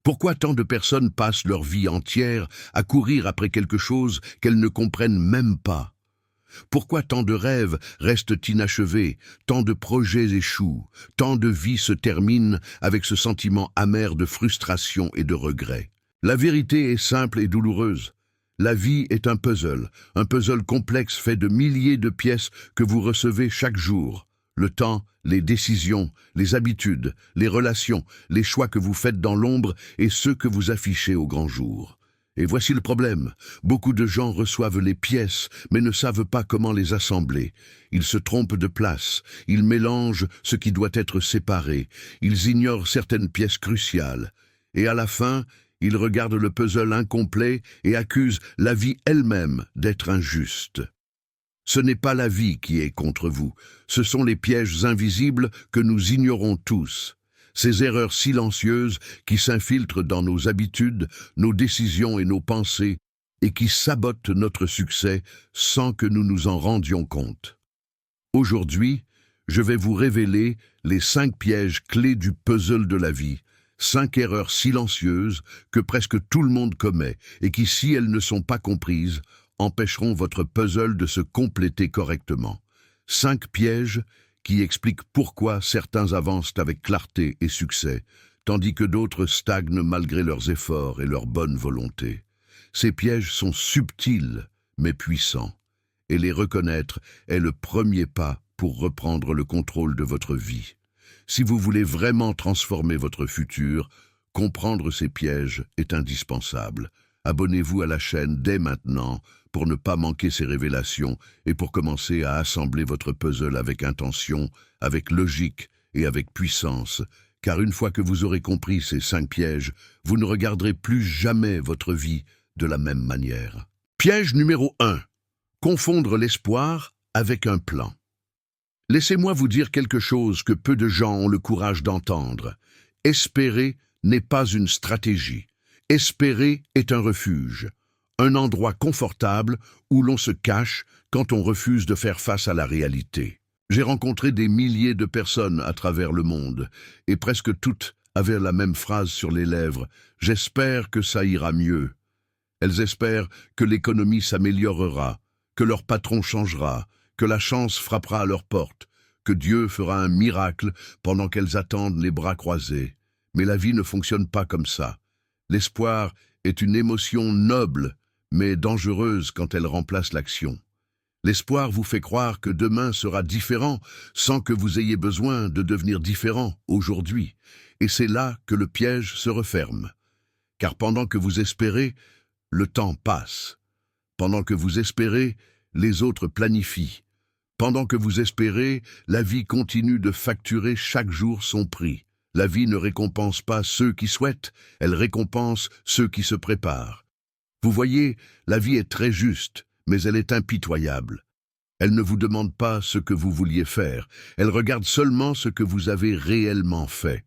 Pourquoi tant de personnes passent leur vie entière à courir après quelque chose qu'elles ne comprennent même pas? Pourquoi tant de rêves restent inachevés, tant de projets échouent, tant de vies se terminent avec ce sentiment amer de frustration et de regret? La vérité est simple et douloureuse. La vie est un puzzle complexe fait de milliers de pièces que vous recevez chaque jour. Le temps, les décisions, les habitudes, les relations, les choix que vous faites dans l'ombre et ceux que vous affichez au grand jour. Et voici le problème. Beaucoup de gens reçoivent les pièces, mais ne savent pas comment les assembler. Ils se trompent de place, ils mélangent ce qui doit être séparé, ils ignorent certaines pièces cruciales. Et à la fin, ils regardent le puzzle incomplet et accusent la vie elle-même d'être injuste. Ce n'est pas la vie qui est contre vous, ce sont les pièges invisibles que nous ignorons tous. Ces erreurs silencieuses qui s'infiltrent dans nos habitudes, nos décisions et nos pensées, et qui sabotent notre succès sans que nous nous en rendions compte. Aujourd'hui, je vais vous révéler les 5 pièges clés du puzzle de la vie, 5 erreurs silencieuses que presque tout le monde commet et qui, si elles ne sont pas comprises, empêcheront votre puzzle de se compléter correctement. 5 pièges qui expliquent pourquoi certains avancent avec clarté et succès, tandis que d'autres stagnent malgré leurs efforts et leur bonne volonté. Ces pièges sont subtils, mais puissants, et les reconnaître est le premier pas pour reprendre le contrôle de votre vie. Si vous voulez vraiment transformer votre futur, comprendre ces pièges est indispensable. Abonnez-vous à la chaîne dès maintenant pour ne pas manquer ces révélations et pour commencer à assembler votre puzzle avec intention, avec logique et avec puissance, car une fois que vous aurez compris ces 5 pièges, vous ne regarderez plus jamais votre vie de la même manière. Piège numéro 1. Confondre l'espoir avec un plan. Laissez-moi vous dire quelque chose que peu de gens ont le courage d'entendre. Espérer n'est pas une stratégie. Espérer est un refuge, un endroit confortable où l'on se cache quand on refuse de faire face à la réalité. J'ai rencontré des milliers de personnes à travers le monde, et presque toutes avaient la même phrase sur les lèvres: « J'espère que ça ira mieux ». Elles espèrent que l'économie s'améliorera, que leur patron changera, que la chance frappera à leur porte, que Dieu fera un miracle pendant qu'elles attendent les bras croisés. Mais la vie ne fonctionne pas comme ça. L'espoir est une émotion noble, mais dangereuse quand elle remplace l'action. L'espoir vous fait croire que demain sera différent, sans que vous ayez besoin de devenir différent aujourd'hui. Et c'est là que le piège se referme. Car pendant que vous espérez, le temps passe. Pendant que vous espérez, les autres planifient. Pendant que vous espérez, la vie continue de facturer chaque jour son prix. La vie ne récompense pas ceux qui souhaitent, elle récompense ceux qui se préparent. Vous voyez, la vie est très juste, mais elle est impitoyable. Elle ne vous demande pas ce que vous vouliez faire, elle regarde seulement ce que vous avez réellement fait.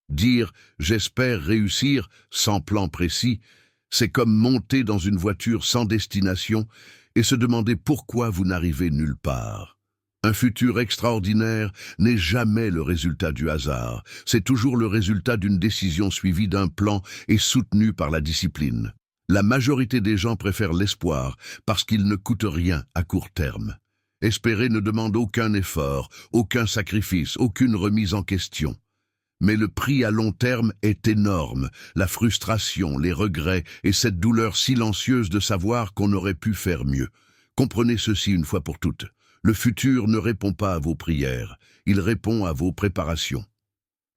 Dire « j'espère réussir » sans plan précis, c'est comme monter dans une voiture sans destination et se demander pourquoi vous n'arrivez nulle part. Un futur extraordinaire n'est jamais le résultat du hasard, c'est toujours le résultat d'une décision suivie d'un plan et soutenue par la discipline. La majorité des gens préfèrent l'espoir parce qu'il ne coûte rien à court terme. Espérer ne demande aucun effort, aucun sacrifice, aucune remise en question. Mais le prix à long terme est énorme, la frustration, les regrets et cette douleur silencieuse de savoir qu'on aurait pu faire mieux. Comprenez ceci une fois pour toutes. Le futur ne répond pas à vos prières, il répond à vos préparations.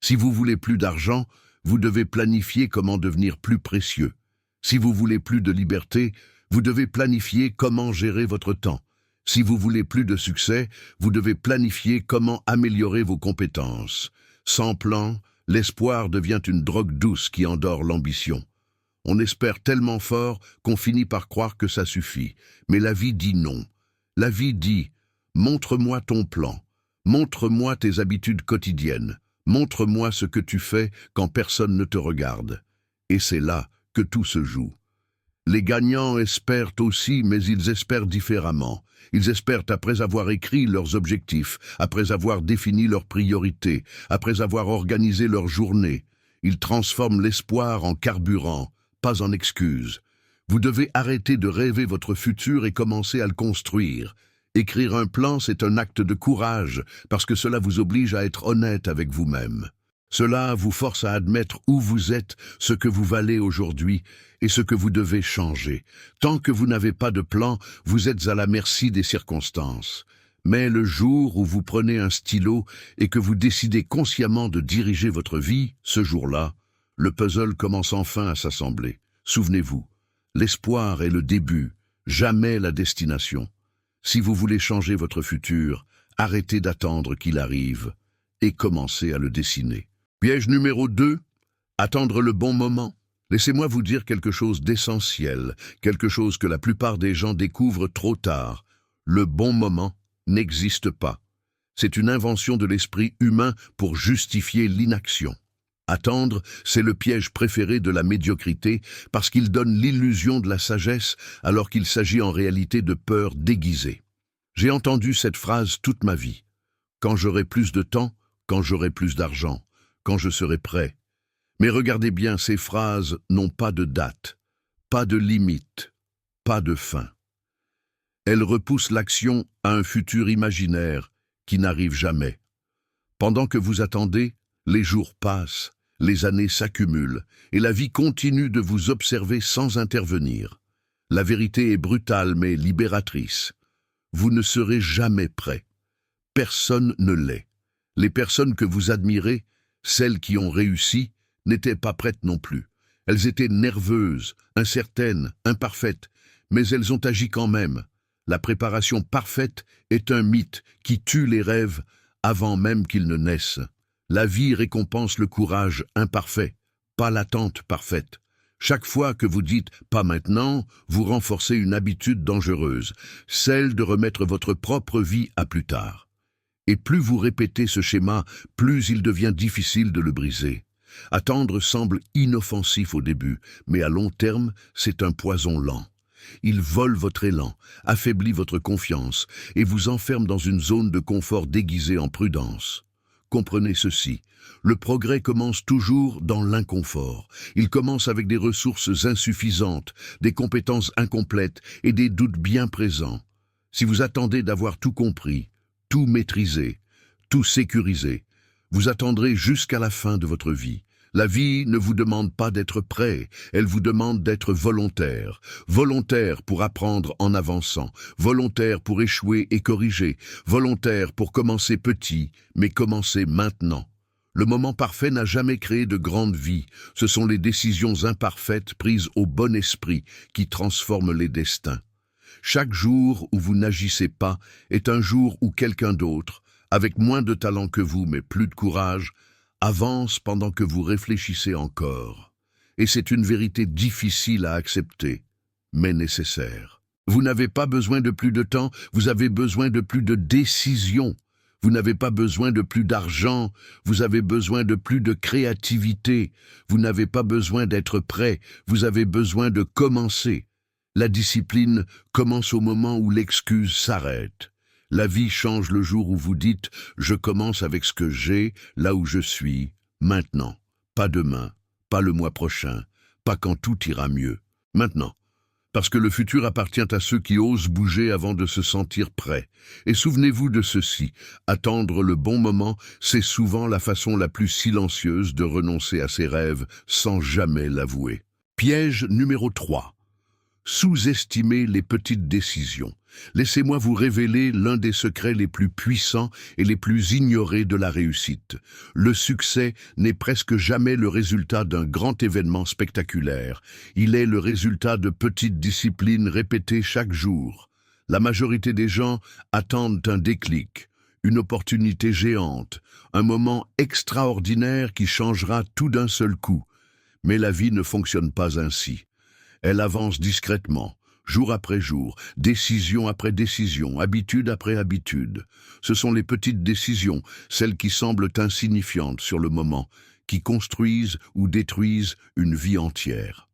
Si vous voulez plus d'argent, vous devez planifier comment devenir plus précieux. Si vous voulez plus de liberté, vous devez planifier comment gérer votre temps. Si vous voulez plus de succès, vous devez planifier comment améliorer vos compétences. Sans plan, l'espoir devient une drogue douce qui endort l'ambition. On espère tellement fort qu'on finit par croire que ça suffit. Mais la vie dit non. La vie dit « montre-moi ton plan, montre-moi tes habitudes quotidiennes, montre-moi ce que tu fais quand personne ne te regarde. » Et c'est là que tout se joue. Les gagnants espèrent aussi, mais ils espèrent différemment. Ils espèrent après avoir écrit leurs objectifs, après avoir défini leurs priorités, après avoir organisé leur journée. Il transforme l'espoir en carburant, pas en excuse. Vous devez arrêter de rêver votre futur et commencer à le construire. Écrire un plan, c'est un acte de courage, parce que cela vous oblige à être honnête avec vous-même. Cela vous force à admettre où vous êtes, ce que vous valez aujourd'hui et ce que vous devez changer. Tant que vous n'avez pas de plan, vous êtes à la merci des circonstances. Mais le jour où vous prenez un stylo et que vous décidez consciemment de diriger votre vie, ce jour-là, le puzzle commence enfin à s'assembler. Souvenez-vous, l'espoir est le début, jamais la destination. Si vous voulez changer votre futur, arrêtez d'attendre qu'il arrive et commencez à le dessiner. Piège numéro 2, attendre le bon moment. Laissez-moi vous dire quelque chose d'essentiel, quelque chose que la plupart des gens découvrent trop tard. Le bon moment n'existe pas. C'est une invention de l'esprit humain pour justifier l'inaction. Attendre, c'est le piège préféré de la médiocrité parce qu'il donne l'illusion de la sagesse alors qu'il s'agit en réalité de peur déguisée. J'ai entendu cette phrase toute ma vie. Quand j'aurai plus de temps, quand j'aurai plus d'argent, quand je serai prêt. Mais regardez bien, ces phrases n'ont pas de date, pas de limite, pas de fin. Elles repoussent l'action à un futur imaginaire qui n'arrive jamais. Pendant que vous attendez, les jours passent, les années s'accumulent et la vie continue de vous observer sans intervenir. La vérité est brutale mais libératrice. Vous ne serez jamais prêt. Personne ne l'est. Les personnes que vous admirez, celles qui ont réussi, n'étaient pas prêtes non plus. Elles étaient nerveuses, incertaines, imparfaites, mais elles ont agi quand même. La préparation parfaite est un mythe qui tue les rêves avant même qu'ils ne naissent. La vie récompense le courage imparfait, pas l'attente parfaite. Chaque fois que vous dites « pas maintenant », vous renforcez une habitude dangereuse, celle de remettre votre propre vie à plus tard. Et plus vous répétez ce schéma, plus il devient difficile de le briser. Attendre semble inoffensif au début, mais à long terme, c'est un poison lent. Il vole votre élan, affaiblit votre confiance et vous enferme dans une zone de confort déguisée en prudence. Comprenez ceci, le progrès commence toujours dans l'inconfort. Il commence avec des ressources insuffisantes, des compétences incomplètes et des doutes bien présents. Si vous attendez d'avoir tout compris, tout maîtrisé, tout sécurisé, vous attendrez jusqu'à la fin de votre vie. La vie ne vous demande pas d'être prêt, elle vous demande d'être volontaire. Volontaire pour apprendre en avançant, volontaire pour échouer et corriger, volontaire pour commencer petit, mais commencer maintenant. Le moment parfait n'a jamais créé de grande vie. Ce sont les décisions imparfaites prises au bon esprit qui transforment les destins. Chaque jour où vous n'agissez pas est un jour où quelqu'un d'autre, avec moins de talent que vous mais plus de courage, avance pendant que vous réfléchissez encore. Et c'est une vérité difficile à accepter, mais nécessaire. Vous n'avez pas besoin de plus de temps, vous avez besoin de plus de décisions. Vous n'avez pas besoin de plus d'argent, vous avez besoin de plus de créativité. Vous n'avez pas besoin d'être prêt, vous avez besoin de commencer. La discipline commence au moment où l'excuse s'arrête. La vie change le jour où vous dites « je commence avec ce que j'ai, là où je suis, maintenant, pas demain, pas le mois prochain, pas quand tout ira mieux, maintenant ». Parce que le futur appartient à ceux qui osent bouger avant de se sentir prêts. Et souvenez-vous de ceci, attendre le bon moment, c'est souvent la façon la plus silencieuse de renoncer à ses rêves sans jamais l'avouer. Piège numéro 3. Sous-estimer les petites décisions. Laissez-moi vous révéler l'un des secrets les plus puissants et les plus ignorés de la réussite. Le succès n'est presque jamais le résultat d'un grand événement spectaculaire. Il est le résultat de petites disciplines répétées chaque jour. La majorité des gens attendent un déclic, une opportunité géante, un moment extraordinaire qui changera tout d'un seul coup. Mais la vie ne fonctionne pas ainsi. Elle avance discrètement, jour après jour, décision après décision, habitude après habitude. Ce sont les petites décisions, celles qui semblent insignifiantes sur le moment, qui construisent ou détruisent une vie entière.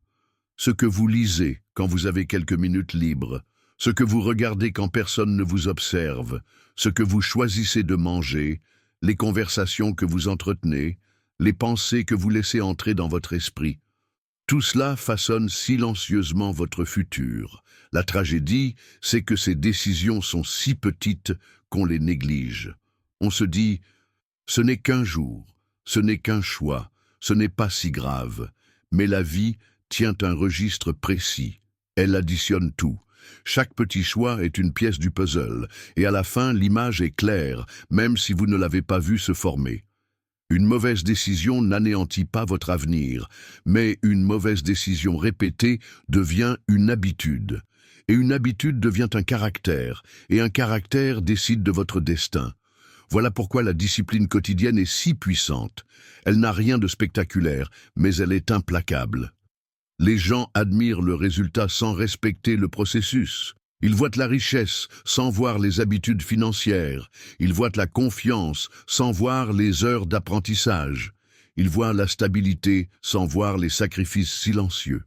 Ce que vous lisez quand vous avez quelques minutes libres, ce que vous regardez quand personne ne vous observe, ce que vous choisissez de manger, les conversations que vous entretenez, les pensées que vous laissez entrer dans votre esprit. Tout cela façonne silencieusement votre futur. La tragédie, c'est que ces décisions sont si petites qu'on les néglige. On se dit, ce n'est qu'un jour, ce n'est qu'un choix, ce n'est pas si grave. Mais la vie tient un registre précis. Elle additionne tout. Chaque petit choix est une pièce du puzzle, et à la fin, l'image est claire, même si vous ne l'avez pas vue se former. Une mauvaise décision n'anéantit pas votre avenir, mais une mauvaise décision répétée devient une habitude. Et une habitude devient un caractère, et un caractère décide de votre destin. Voilà pourquoi la discipline quotidienne est si puissante. Elle n'a rien de spectaculaire, mais elle est implacable. Les gens admirent le résultat sans respecter le processus. Ils voient la richesse sans voir les habitudes financières. Ils voient la confiance sans voir les heures d'apprentissage. Ils voient la stabilité sans voir les sacrifices silencieux.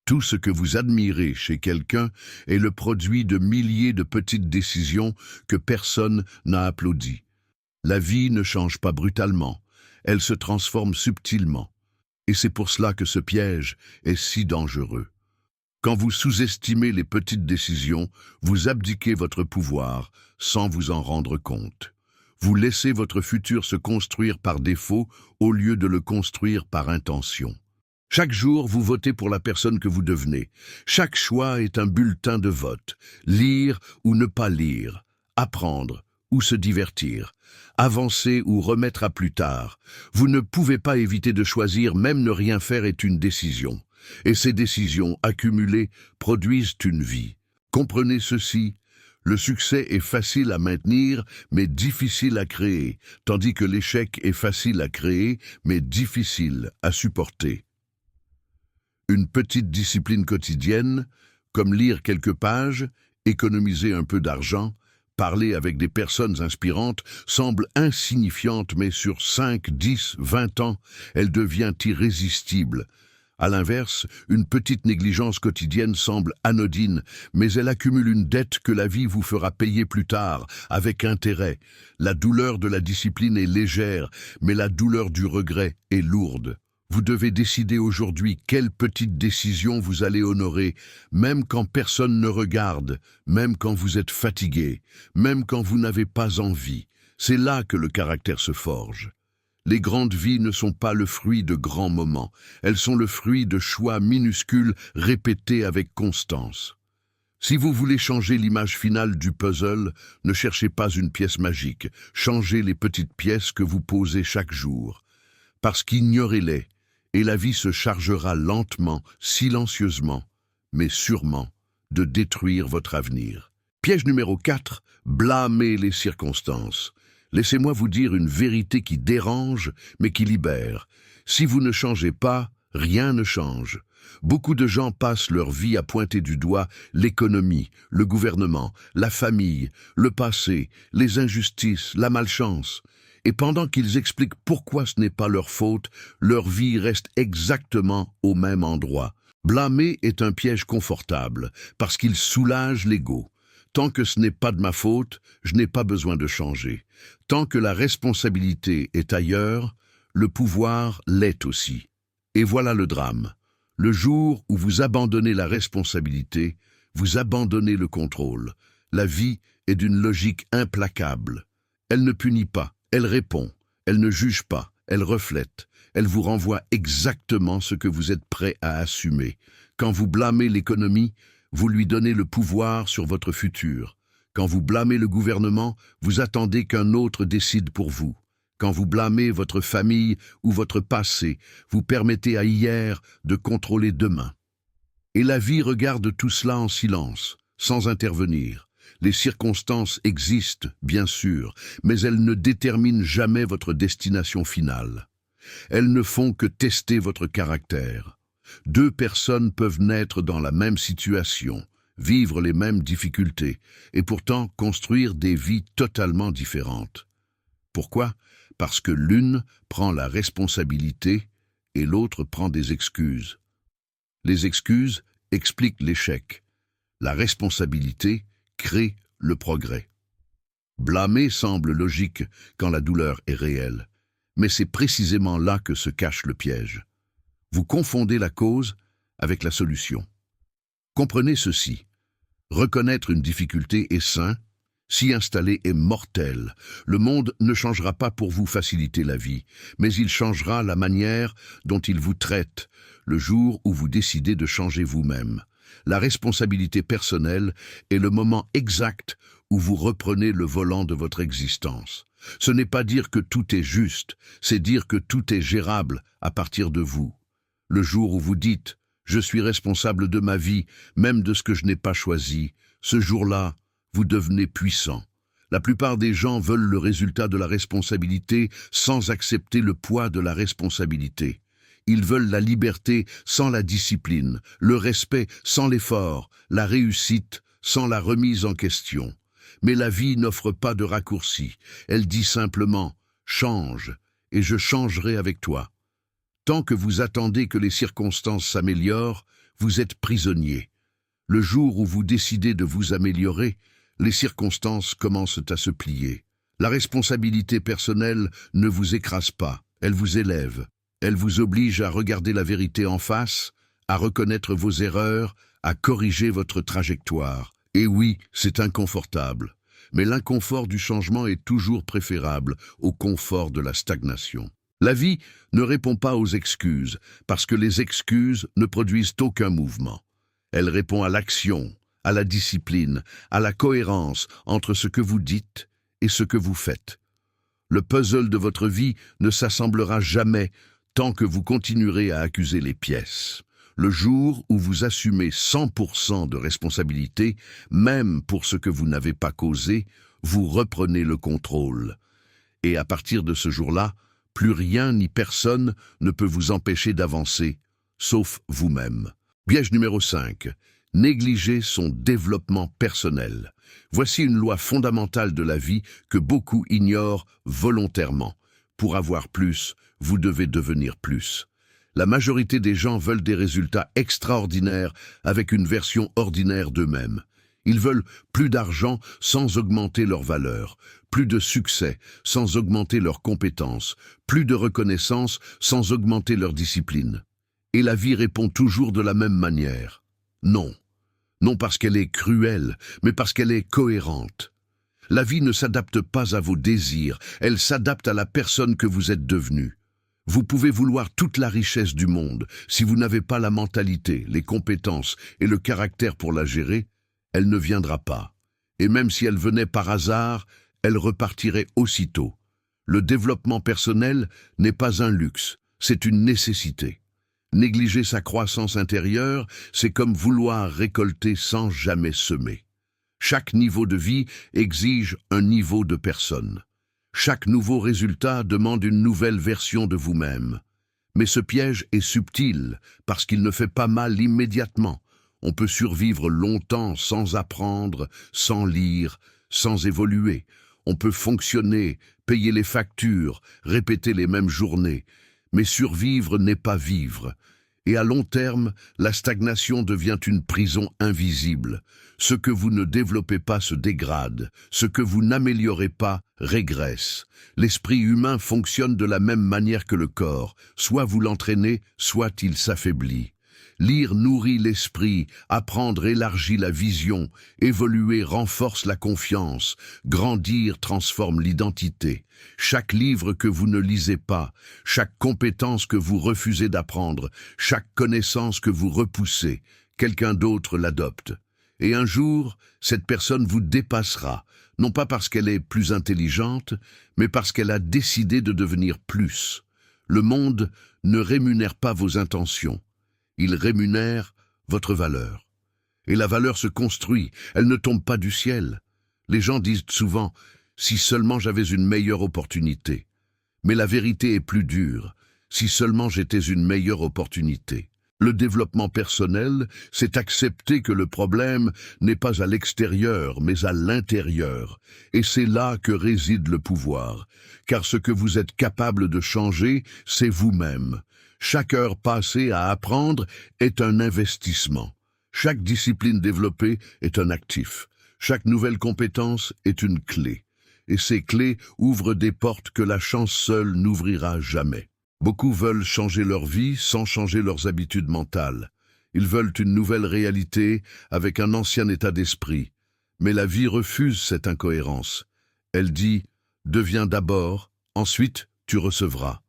Tout ce que vous admirez chez quelqu'un est le produit de milliers de petites décisions que personne n'a applaudies. La vie ne change pas brutalement, elle se transforme subtilement. Et c'est pour cela que ce piège est si dangereux. Quand vous sous-estimez les petites décisions, vous abdiquez votre pouvoir sans vous en rendre compte. Vous laissez votre futur se construire par défaut au lieu de le construire par intention. Chaque jour, vous votez pour la personne que vous devenez. Chaque choix est un bulletin de vote. Lire ou ne pas lire. Apprendre ou se divertir. Avancer ou remettre à plus tard. Vous ne pouvez pas éviter de choisir, même ne rien faire est une décision. Et ces décisions accumulées produisent une vie. Comprenez ceci, le succès est facile à maintenir, mais difficile à créer, tandis que l'échec est facile à créer, mais difficile à supporter. Une petite discipline quotidienne, comme lire quelques pages, économiser un peu d'argent, parler avec des personnes inspirantes, semble insignifiante, mais sur 5, 10, 20 ans, elle devient irrésistible. À l'inverse, une petite négligence quotidienne semble anodine, mais elle accumule une dette que la vie vous fera payer plus tard, avec intérêt. La douleur de la discipline est légère, mais la douleur du regret est lourde. Vous devez décider aujourd'hui quelle petite décision vous allez honorer, même quand personne ne regarde, même quand vous êtes fatigué, même quand vous n'avez pas envie. C'est là que le caractère se forge. Les grandes vies ne sont pas le fruit de grands moments, elles sont le fruit de choix minuscules répétés avec constance. Si vous voulez changer l'image finale du puzzle, ne cherchez pas une pièce magique, changez les petites pièces que vous posez chaque jour. Parce qu'ignorez-les, et la vie se chargera lentement, silencieusement, mais sûrement, de détruire votre avenir. Piège numéro 4, blâmer les circonstances. Laissez-moi vous dire une vérité qui dérange, mais qui libère. Si vous ne changez pas, rien ne change. Beaucoup de gens passent leur vie à pointer du doigt l'économie, le gouvernement, la famille, le passé, les injustices, la malchance. Et pendant qu'ils expliquent pourquoi ce n'est pas leur faute, leur vie reste exactement au même endroit. Blâmer est un piège confortable, parce qu'il soulage l'ego. Tant que ce n'est pas de ma faute, je n'ai pas besoin de changer. Tant que la responsabilité est ailleurs, le pouvoir l'est aussi. Et voilà le drame. Le jour où vous abandonnez la responsabilité, vous abandonnez le contrôle. La vie est d'une logique implacable. Elle ne punit pas, elle répond. Elle ne juge pas, elle reflète. Elle vous renvoie exactement ce que vous êtes prêt à assumer. Quand vous blâmez l'économie, vous lui donnez le pouvoir sur votre futur. Quand vous blâmez le gouvernement, vous attendez qu'un autre décide pour vous. Quand vous blâmez votre famille ou votre passé, vous permettez à hier de contrôler demain. Et la vie regarde tout cela en silence, sans intervenir. Les circonstances existent, bien sûr, mais elles ne déterminent jamais votre destination finale. Elles ne font que tester votre caractère. Deux personnes peuvent naître dans la même situation, vivre les mêmes difficultés, et pourtant construire des vies totalement différentes. Pourquoi? Parce que l'une prend la responsabilité et l'autre prend des excuses. Les excuses expliquent l'échec. La responsabilité crée le progrès. Blâmer semble logique quand la douleur est réelle, Mais c'est précisément là que se cache le piège. Vous confondez la cause avec la solution. Comprenez ceci. Reconnaître une difficulté est sain, s'y installer est mortel. Le monde ne changera pas pour vous faciliter la vie, mais il changera la manière dont il vous traite le jour où vous décidez de changer vous-même. La responsabilité personnelle est le moment exact où vous reprenez le volant de votre existence. Ce n'est pas dire que tout est juste, c'est dire que tout est gérable à partir de vous. Le jour où vous dites « Je suis responsable de ma vie, même de ce que je n'ai pas choisi », ce jour-là, vous devenez puissant. La plupart des gens veulent le résultat de la responsabilité sans accepter le poids de la responsabilité. Ils veulent la liberté sans la discipline, le respect sans l'effort, la réussite sans la remise en question. Mais la vie n'offre pas de raccourci. Elle dit simplement « change, et je changerai avec toi ». Tant que vous attendez que les circonstances s'améliorent, vous êtes prisonnier. Le jour où vous décidez de vous améliorer, les circonstances commencent à se plier. La responsabilité personnelle ne vous écrase pas, elle vous élève. Elle vous oblige à regarder la vérité en face, à reconnaître vos erreurs, à corriger votre trajectoire. Et oui, c'est inconfortable. Mais l'inconfort du changement est toujours préférable au confort de la stagnation. La vie ne répond pas aux excuses, parce que les excuses ne produisent aucun mouvement. Elle répond à l'action, à la discipline, à la cohérence entre ce que vous dites et ce que vous faites. Le puzzle de votre vie ne s'assemblera jamais tant que vous continuerez à accuser les pièces. Le jour où vous assumez 100% de responsabilité, même pour ce que vous n'avez pas causé, vous reprenez le contrôle. Et à partir de ce jour-là, plus rien ni personne ne peut vous empêcher d'avancer, sauf vous-même. Piège numéro 5. Négliger son développement personnel. Voici une loi fondamentale de la vie que beaucoup ignorent volontairement. Pour avoir plus, vous devez devenir plus. La majorité des gens veulent des résultats extraordinaires avec une version ordinaire d'eux-mêmes. Ils veulent plus d'argent sans augmenter leur valeur, plus de succès sans augmenter leurs compétences, plus de reconnaissance sans augmenter leur discipline. Et la vie répond toujours de la même manière. Non. Non parce qu'elle est cruelle, mais parce qu'elle est cohérente. La vie ne s'adapte pas à vos désirs, elle s'adapte à la personne que vous êtes devenue. Vous pouvez vouloir toute la richesse du monde, si vous n'avez pas la mentalité, les compétences et le caractère pour la gérer, elle ne viendra pas. Et même si elle venait par hasard, elle repartirait aussitôt. Le développement personnel n'est pas un luxe, c'est une nécessité. Négliger sa croissance intérieure, c'est comme vouloir récolter sans jamais semer. Chaque niveau de vie exige un niveau de personne. Chaque nouveau résultat demande une nouvelle version de vous-même. Mais ce piège est subtil, parce qu'il ne fait pas mal immédiatement. On peut survivre longtemps sans apprendre, sans lire, sans évoluer. On peut fonctionner, payer les factures, répéter les mêmes journées. Mais survivre n'est pas vivre. Et à long terme, la stagnation devient une prison invisible. Ce que vous ne développez pas se dégrade. Ce que vous n'améliorez pas régresse. L'esprit humain fonctionne de la même manière que le corps. Soit vous l'entraînez, soit il s'affaiblit. Lire nourrit l'esprit, apprendre élargit la vision, évoluer renforce la confiance, grandir transforme l'identité. Chaque livre que vous ne lisez pas, chaque compétence que vous refusez d'apprendre, chaque connaissance que vous repoussez, quelqu'un d'autre l'adopte. Et un jour, cette personne vous dépassera, non pas parce qu'elle est plus intelligente, mais parce qu'elle a décidé de devenir plus. Le monde ne rémunère pas vos intentions. Il rémunère votre valeur. Et la valeur se construit, elle ne tombe pas du ciel. Les gens disent souvent « si seulement j'avais une meilleure opportunité ». Mais la vérité est plus dure, « si seulement j'étais une meilleure opportunité ». Le développement personnel, c'est accepter que le problème n'est pas à l'extérieur, mais à l'intérieur. Et c'est là que réside le pouvoir. Car ce que vous êtes capable de changer, c'est vous-même. Chaque heure passée à apprendre est un investissement. Chaque discipline développée est un actif. Chaque nouvelle compétence est une clé. et ces clés ouvrent des portes que la chance seule n'ouvrira jamais. Beaucoup veulent changer leur vie sans changer leurs habitudes mentales. Ils veulent une nouvelle réalité avec un ancien état d'esprit. Mais la vie refuse cette incohérence. Elle dit « Deviens d'abord, ensuite tu recevras ».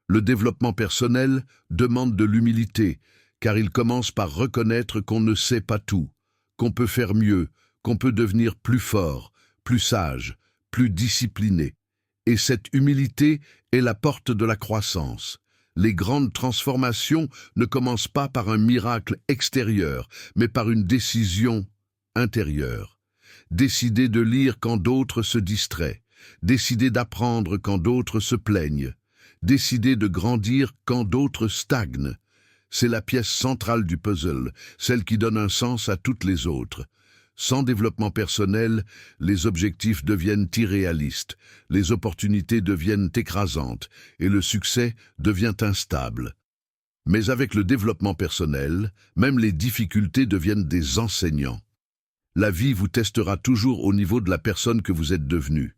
Le développement personnel demande de l'humilité, car il commence par reconnaître qu'on ne sait pas tout, qu'on peut faire mieux, qu'on peut devenir plus fort, plus sage, plus discipliné. Et cette humilité est la porte de la croissance. Les grandes transformations ne commencent pas par un miracle extérieur, mais par une décision intérieure. Décider de lire quand d'autres se distraient, décider d'apprendre quand d'autres se plaignent, décider de grandir quand d'autres stagnent. C'est la pièce centrale du puzzle, celle qui donne un sens à toutes les autres. Sans développement personnel, les objectifs deviennent irréalistes, les opportunités deviennent écrasantes et le succès devient instable. Mais avec le développement personnel, même les difficultés deviennent des enseignants. La vie vous testera toujours au niveau de la personne que vous êtes devenue.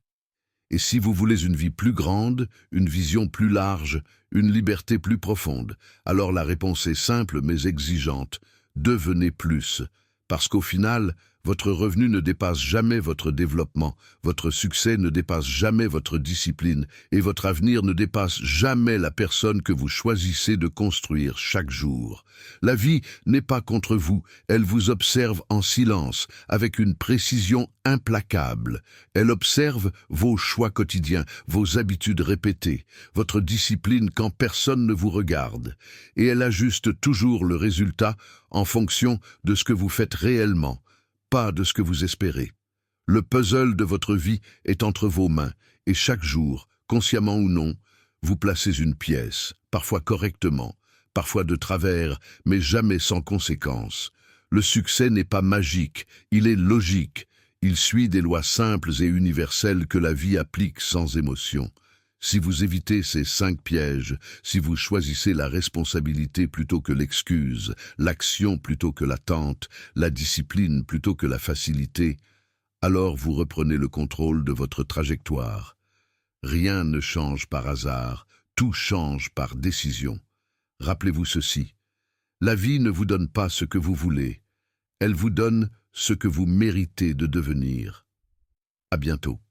Et si vous voulez une vie plus grande, une vision plus large, une liberté plus profonde, alors la réponse est simple mais exigeante. Devenez plus. Parce qu'au final, votre revenu ne dépasse jamais votre développement, votre succès ne dépasse jamais votre discipline et votre avenir ne dépasse jamais la personne que vous choisissez de construire chaque jour. La vie n'est pas contre vous, elle vous observe en silence, avec une précision implacable. Elle observe vos choix quotidiens, vos habitudes répétées, votre discipline quand personne ne vous regarde. Et elle ajuste toujours le résultat en fonction de ce que vous faites réellement, pas de ce que vous espérez. Le puzzle de votre vie est entre vos mains, et chaque jour, consciemment ou non, vous placez une pièce, parfois correctement, parfois de travers, mais jamais sans conséquence. Le succès n'est pas magique, il est logique. Il suit des lois simples et universelles que la vie applique sans émotion. Si vous évitez ces 5 pièges, si vous choisissez la responsabilité plutôt que l'excuse, l'action plutôt que l'attente, la discipline plutôt que la facilité, alors vous reprenez le contrôle de votre trajectoire. Rien ne change par hasard, tout change par décision. Rappelez-vous ceci, la vie ne vous donne pas ce que vous voulez, elle vous donne ce que vous méritez de devenir. À bientôt.